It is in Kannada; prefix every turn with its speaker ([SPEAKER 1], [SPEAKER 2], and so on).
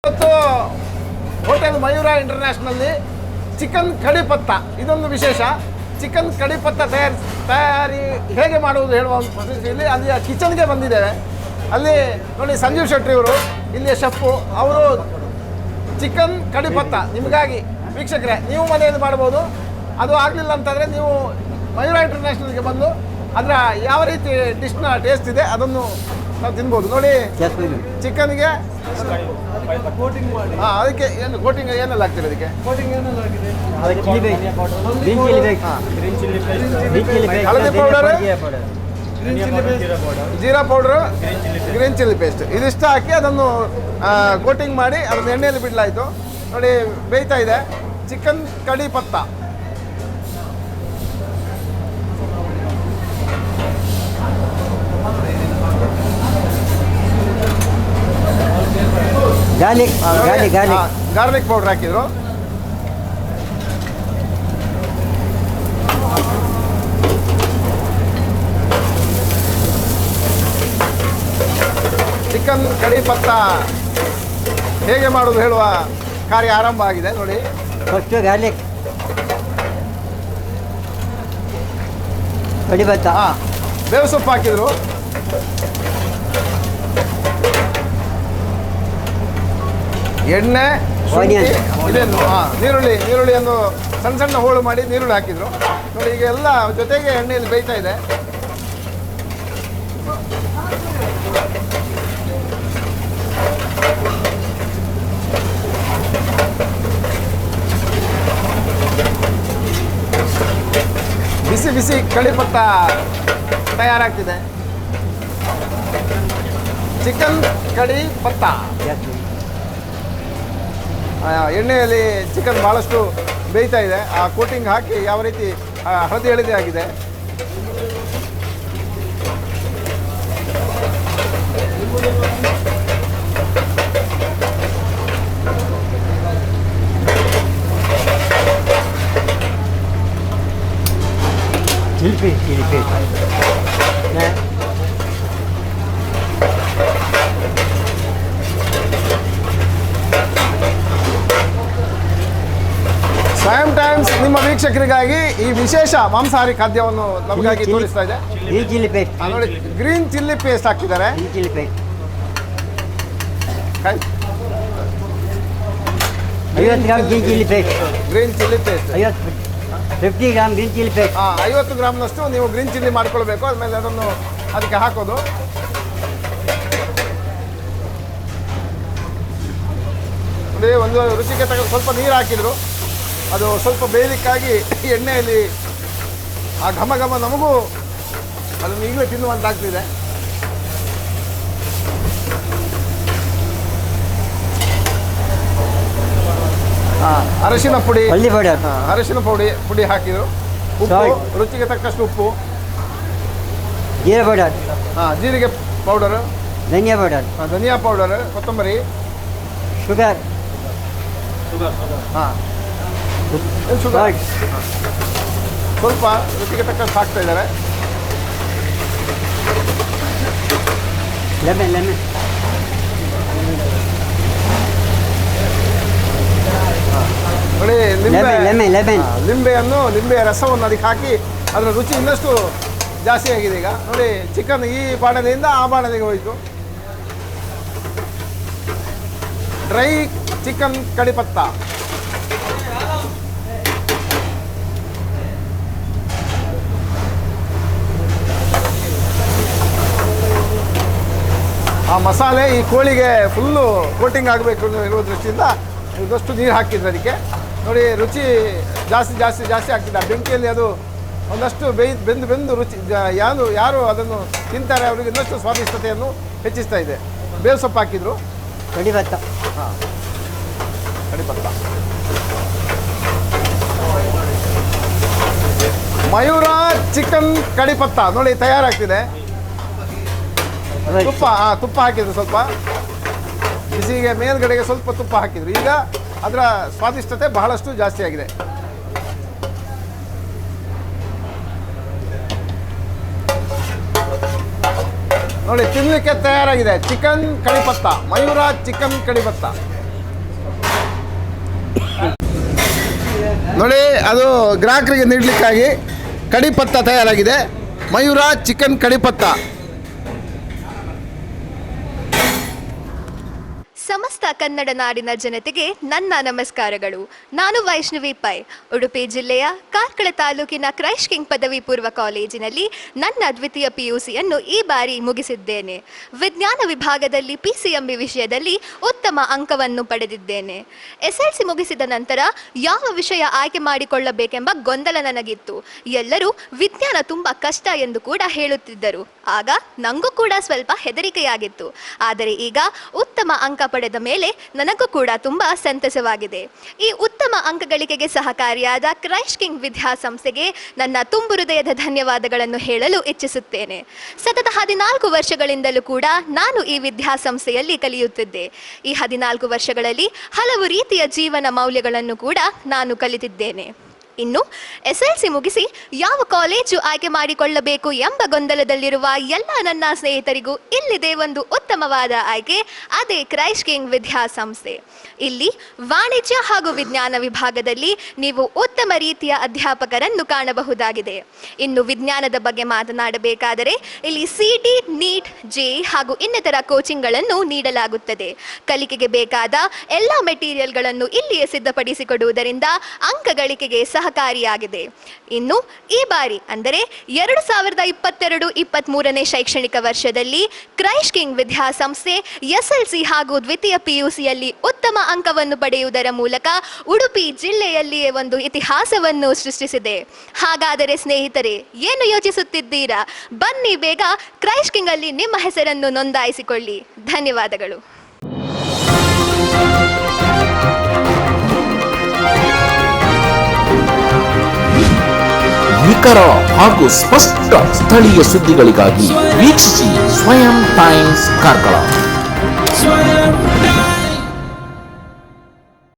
[SPEAKER 1] ಇವತ್ತು ಹೋಟೆಲ್ ಮಯೂರ ಇಂಟರ್ನ್ಯಾಷನಲ್ಲಿ ಚಿಕನ್ ಕಡಿ ಪತ್ತ ಇದೊಂದು ವಿಶೇಷ. ಚಿಕನ್ ಕಡಿ ಪತ್ತ ತಯಾರಿ ಹೇಗೆ ಮಾಡುವುದು ಹೇಳುವ ಒಂದು ಪ್ರೊಸೆಸ್ನಲ್ಲಿ ಅಲ್ಲಿಯ ಕಿಚನ್ಗೆ ಬಂದಿದ್ದೇವೆ. ಅಲ್ಲಿ ನೋಡಿ ಸಂಜೀವ್ ಶೆಟ್ಟಿ ಇವರು ಇಲ್ಲಿಯ ಶೆಫು. ಅವರು ಚಿಕನ್ ಕಡಿ ಪತ್ತ ನಿಮಗಾಗಿ ವೀಕ್ಷಕರೇ ನೀವು ಮನೆಯಲ್ಲಿ ಮಾಡ್ಬೋದು. ಅದು ಆಗಲಿಲ್ಲ ಅಂತಂದರೆ ನೀವು ಮಯೂರ ಇಂಟರ್ನ್ಯಾಷನಲ್ಗೆ ಬಂದು ಅದರ ಯಾವ ರೀತಿ ಡಿಶ್ನ ಟೇಸ್ಟ್ ಇದೆ ಅದನ್ನು ನಾವು ತಿನ್ಬೋದು. ನೋಡಿ ಚಿಕನ್ಗೆ ಹಾಂ ಅದಕ್ಕೆ ಏನು ಕೋಟಿಂಗ್ ಏನೆಲ್ಲ ಆಗ್ತಿದೆ ಅದಕ್ಕೆ? ಹಳದಿ powder, jeera powder, green chilli paste ಇದಿಷ್ಟು ಹಾಕಿ ಅದನ್ನು ಕೋಟಿಂಗ್ ಮಾಡಿ ಅದನ್ನು ಎಣ್ಣೆಯಲ್ಲಿ ಬಿಡಲಾಯಿತು. ನೋಡಿ ಬೇಯ್ತಾ ಇದೆ ಚಿಕನ್ ಕಡಿ ಪತ್ತ. ಗಾರ್ಲಿಕ್ ಪೌಡರ್ ಹಾಕಿದ್ರು. ಚಿಕನ್ ಕಡಿ ಪತ್ತ ಹೇಗೆ ಮಾಡೋದು ಹೇಳುವ ಕಾರ್ಯ ಆರಂಭ ಆಗಿದೆ. ನೋಡಿ
[SPEAKER 2] ಫಸ್ಟ್ ಗಾರ್ಲಿಕ್ ಕಡಿ ಪತ್ತ,
[SPEAKER 1] ಬೇವು ಸೊಪ್ಪು ಹಾಕಿದ್ರು. ಎಣ್ಣೆ, ಇದೇನು ನೀರುಳ್ಳಿಯನ್ನು ಸಣ್ಣ ಸಣ್ಣ ಹೋಳು ಮಾಡಿ ನೀರುಳ್ಳಿ ಹಾಕಿದ್ರು. ನೋಡಿ ಈಗ ಎಲ್ಲ ಜೊತೆಗೆ ಎಣ್ಣೆಯಲ್ಲಿ ಬೇಯ್ತಾ ಇದೆ. ಬಿಸಿ ಬಿಸಿ ಕಡಿ ಪತ್ತ ತಯಾರಾಗ್ತಿದೆ. ಚಿಕನ್ ಕಡಿ ಪತ್ತ ಎಣ್ಣೆಯಲ್ಲಿ ಚಿಕನ್ ಭಾಳಷ್ಟು ಬೇಯ್ತಾ ಇದೆ. ಆ ಕೋಟಿಂಗ್ ಹಾಕಿ ಯಾವ ರೀತಿ ಹಳದಿ ಹಳದಿ ಆಗಿದೆ. ಟೈಮ್ಸ್ ನಿಮ್ಮ ವೀಕ್ಷಕರಿಗಾಗಿ ಈ ವಿಶೇಷ ಮಾಂಸಾಹಾರಿ ಖಾದ್ಯವನ್ನು ನಮಗಾಗಿ ತೋರಿಸ್ತಾ ಇದೆ. ನೋಡಿ ಗ್ರೀನ್ ಚಿಲ್ಲಿ ಪೇಸ್ಟ್ ಹಾಕಿದ್ದಾರೆ.
[SPEAKER 2] 50 gram green chilli paste.
[SPEAKER 1] Green chilli paste
[SPEAKER 2] 50 gram green chilli paste.
[SPEAKER 1] 50 ಗ್ರಾಮ್ನಷ್ಟು ನೀವು ಗ್ರೀನ್ ಚಿಲ್ಲಿ ಮಾಡ್ಕೊಳ್ಬೇಕು. ಆದಮೇಲೆ ಅದನ್ನು ಅದಕ್ಕೆ ಹಾಕೋದು. ನೋಡಿ ಒಂದು ರುಚಿಗೆ ತಕ್ಕ ಸ್ವಲ್ಪ ನೀರು ಹಾಕಿದ್ರು. ಅದು ಸ್ವಲ್ಪ ಬೇಯಲಿಕ್ಕಾಗಿ ಎಣ್ಣೆಯಲ್ಲಿ ಆ ಘಮ ಘಮ ನಮಗೂ ಅದನ್ನು ಈಗಲೇ ತಿನ್ನುವಂತಾಗ್ತಿದೆ. ಅರಶಿನ ಪುಡಿ, ಅರಶಿನ ಪುಡಿ ಹಾಕಿದ್ರು. ಉಪ್ಪು ರುಚಿಗೆ ತಕ್ಕಷ್ಟು ಉಪ್ಪು,
[SPEAKER 2] ಜೀರಾ ಪೌಡರ್,
[SPEAKER 1] ಜೀರಿಗೆ ಪೌಡರು,
[SPEAKER 2] ಧನಿಯಾ
[SPEAKER 1] ಪೌಡರ್, ಕೊತ್ತಂಬರಿ,
[SPEAKER 2] ಶುಗರ್,
[SPEAKER 1] ಶುಗರ್ ಸ್ವಲ್ಪ ರುಚಿಗೆ ತಕ್ಕಷ್ಟು ಹಾಕ್ತಾ ಇದ್ದಾರೆ.
[SPEAKER 2] ಲೆಮನ್
[SPEAKER 1] ನೋಡಿ ಲಿಂಬೆಯ ರಸವನ್ನು ಅದಕ್ಕೆ ಹಾಕಿ ಅದರ ರುಚಿ ಇನ್ನಷ್ಟು ಜಾಸ್ತಿ ಆಗಿದೆ. ಈಗ ನೋಡಿ ಚಿಕನ್ ಈ ಬಾಣಲೆಯಿಂದ ಆ ಬಾಣಲೆಗೆ ಹೋಯಿತು. ಡ್ರೈ ಚಿಕನ್ ಕಡಿ ಪತ್ತ. ಆ ಮಸಾಲೆ ಈ ಕೋಳಿಗೆ ಫುಲ್ಲು ಕೋಟಿಂಗ್ ಆಗಬೇಕು ಇರುವ ದೃಷ್ಟಿಯಿಂದ ಇದಷ್ಟು ನೀರು ಹಾಕಿದ್ರು ಅದಕ್ಕೆ. ನೋಡಿ ರುಚಿ ಜಾಸ್ತಿ ಆಗ್ತಿದೆ. ಆ ಬೆಂಕಿಯಲ್ಲಿ ಅದು ಒಂದಷ್ಟು ಬೆಂದು ರುಚಿ ಯಾರು ಅದನ್ನು ತಿಂತಾರೆ ಅವರಿಗೆ ಇನ್ನಷ್ಟು ಸ್ವಾದಿಷ್ಟತೆಯನ್ನು ಹೆಚ್ಚಿಸ್ತಾ ಇದೆ. ಬೇವು ಸೊಪ್ಪು ಹಾಕಿದ್ರು.
[SPEAKER 2] ಕಡಿ ಪತ್ತ
[SPEAKER 1] ಕಡಿ ಪತ್ತ ಮಯೂರ ಚಿಕನ್ ಕಡಿ ಪತ್ತ ನೋಡಿ ತಯಾರಾಗ್ತಿದೆ. ತುಪ್ಪ ಹಾಕಿದ್ರು. ಸ್ವಲ್ಪ ಬಿಸಿಗೆ ಮೇಲ್ಗಡೆಗೆ ಸ್ವಲ್ಪ ತುಪ್ಪ ಹಾಕಿದ್ರು. ಈಗ ಅದರ ಸ್ವಾದಿಷ್ಟತೆ ಬಹಳಷ್ಟು ಜಾಸ್ತಿ ಆಗಿದೆ. ನೋಡಿ ತಿನ್ನಲಿಕ್ಕೆ ತಯಾರಾಗಿದೆ ಚಿಕನ್ ಕಡಿಪತ್ತ, ಮಯೂರ ಚಿಕನ್ ಕಡಿಪತ್ತ. ನೋಡಿ, ಅದು ಗ್ರಾಹಕರಿಗೆ ನೀಡಲಿಕ್ಕಾಗಿ ಕಡಿಪತ್ತ ತಯಾರಾಗಿದೆ. ಮಯೂರ ಚಿಕನ್ ಕಡಿಪತ್ತ.
[SPEAKER 3] ಸಮಸ್ತ ಕನ್ನಡ ನಾಡಿನ ಜನತೆಗೆ ನನ್ನ ನಮಸ್ಕಾರಗಳು. ನಾನು ವೈಷ್ಣವಿ ಪೈ, ಉಡುಪಿ ಜಿಲ್ಲೆಯ ಕಾರ್ಕಳ ತಾಲೂಕಿನ ಕ್ರೈಸ್ಟ್ ಕಿಂಗ್ ಪದವಿ ಪೂರ್ವ ಕಾಲೇಜಿನಲ್ಲಿ ನನ್ನ ದ್ವಿತೀಯ PUCಯನ್ನು ಈ ಬಾರಿ ಮುಗಿಸಿದ್ದೇನೆ. ವಿಜ್ಞಾನ ವಿಭಾಗದಲ್ಲಿ PCMB ವಿಷಯದಲ್ಲಿ ಉತ್ತಮ ಅಂಕವನ್ನು ಪಡೆದಿದ್ದೇನೆ. SLC ಮುಗಿಸಿದ ನಂತರ ಯಾವ ವಿಷಯ ಆಯ್ಕೆ ಮಾಡಿಕೊಳ್ಳಬೇಕೆಂಬ ಗೊಂದಲ ನನಗಿತ್ತು. ಎಲ್ಲರೂ ವಿಜ್ಞಾನ ತುಂಬ ಕಷ್ಟ ಎಂದು ಕೂಡ ಹೇಳುತ್ತಿದ್ದರು. ಆಗ ನನಗೂ ಕೂಡ ಸ್ವಲ್ಪ ಹೆದರಿಕೆಯಾಗಿತ್ತು. ಆದರೆ ಈಗ ಉತ್ತಮ ಅಂಕ ಪಡೆದ ಮೇಲೆ ನನಗೂ ಕೂಡ ತುಂಬ ಸಂತಸವಾಗಿದೆ. ಈ ಉತ್ತಮ ಅಂಕ ಗಳಿಕೆಗೆ ಸಹಕಾರಿಯಾದ ಕ್ರೈಸ್ಟ್ ಕಿಂಗ್ ವಿದ್ಯಾಸಂಸ್ಥೆಗೆ ನನ್ನ ತುಂಬು ಹೃದಯದ ಧನ್ಯವಾದಗಳನ್ನು ಹೇಳಲು ಇಚ್ಛಿಸುತ್ತೇನೆ. ಸತತ 14 ವರ್ಷಗಳಿಂದಲೂ ಕೂಡ ನಾನು ಈ ವಿದ್ಯಾಸಂಸ್ಥೆಯಲ್ಲಿ ಕಲಿಯುತ್ತಿದ್ದೆ. ಈ 14 ವರ್ಷಗಳಲ್ಲಿ ಹಲವು ರೀತಿಯ ಜೀವನ ಮೌಲ್ಯಗಳನ್ನು ಕೂಡ ನಾನು ಕಲಿತಿದ್ದೇನೆ. ಇನ್ನು SLC ಮುಗಿಸಿ ಯಾವ ಕಾಲೇಜು ಆಯ್ಕೆ ಮಾಡಿಕೊಳ್ಳಬೇಕು ಎಂಬ ಗೊಂದಲದಲ್ಲಿರುವ ಎಲ್ಲ ನನ್ನ ಸ್ನೇಹಿತರಿಗೂ ಇಲ್ಲಿದೆ ಒಂದು ಉತ್ತಮವಾದ ಆಯ್ಕೆ. ಅದೇ ಕ್ರೈಸ್ಟ್ ಕಿಂಗ್ ವಿದ್ಯಾಸಂಸ್ಥೆ. ಇಲ್ಲಿ ವಾಣಿಜ್ಯ ಹಾಗೂ ವಿಜ್ಞಾನ ವಿಭಾಗದಲ್ಲಿ ನೀವು ಉತ್ತಮ ರೀತಿಯ ಅಧ್ಯಾಪಕರನ್ನು ಕಾಣಬಹುದಾಗಿದೆ. ಇನ್ನು ವಿಜ್ಞಾನದ ಬಗ್ಗೆ ಮಾತನಾಡಬೇಕಾದರೆ ಇಲ್ಲಿ CT, NEET, JEE ಹಾಗೂ ಇನ್ನಿತರ ಕೋಚಿಂಗ್ಗಳನ್ನು ನೀಡಲಾಗುತ್ತದೆ. ಕಲಿಕೆಗೆ ಬೇಕಾದ ಎಲ್ಲ ಮೆಟೀರಿಯಲ್ಗಳನ್ನು ಇಲ್ಲಿಯೇ ಸಿದ್ಧಪಡಿಸಿಕೊಡುವುದರಿಂದ ಅಂಕ ಗಳಿಕೆಗೆ ಸಹಕಾರಿಯಾಗಿದೆ. ಇನ್ನು ಈ ಬಾರಿ ಅಂದರೆ 2022-23ನೇ ಶೈಕ್ಷಣಿಕ ವರ್ಷದಲ್ಲಿ ಕ್ರೈಸ್ಟ್ ಕಿಂಗ್ ವಿದ್ಯಾಸಂಸ್ಥೆ SLC ಹಾಗೂ ದ್ವಿತೀಯ PUCಯಲ್ಲಿ ಉತ್ತಮ ಅಂಕವನ್ನು ಪಡೆಯುವುದರ ಮೂಲಕ ಉಡುಪಿ ಜಿಲ್ಲೆಯಲ್ಲಿಯೇ ಒಂದು ಇತಿಹಾಸವನ್ನು ಸೃಷ್ಟಿಸಿದೆ. ಹಾಗಾದರೆ ಸ್ನೇಹಿತರೆ, ಏನು ಯೋಚಿಸುತ್ತಿದ್ದೀರಾ? ಬನ್ನಿ ಬೇಗ ಕ್ರೈಸ್ಟ್ ಕಿಂಗ್ ಅಲ್ಲಿ ನಿಮ್ಮ ಹೆಸರನ್ನು ನೋಂದಾಯಿಸಿಕೊಳ್ಳಿ. ಧನ್ಯವಾದಗಳು.
[SPEAKER 4] ನಿಖರ ಹಾಗೂ ಸ್ಪಷ್ಟ ಸ್ಥಳೀಯ ಸುದ್ದಿಗಳಿಗಾಗಿ ವೀಕ್ಷಿಸಿ ಸ್ವಯಂ ಟೈಮ್ಸ್ ಕಾರ್ಕಳ.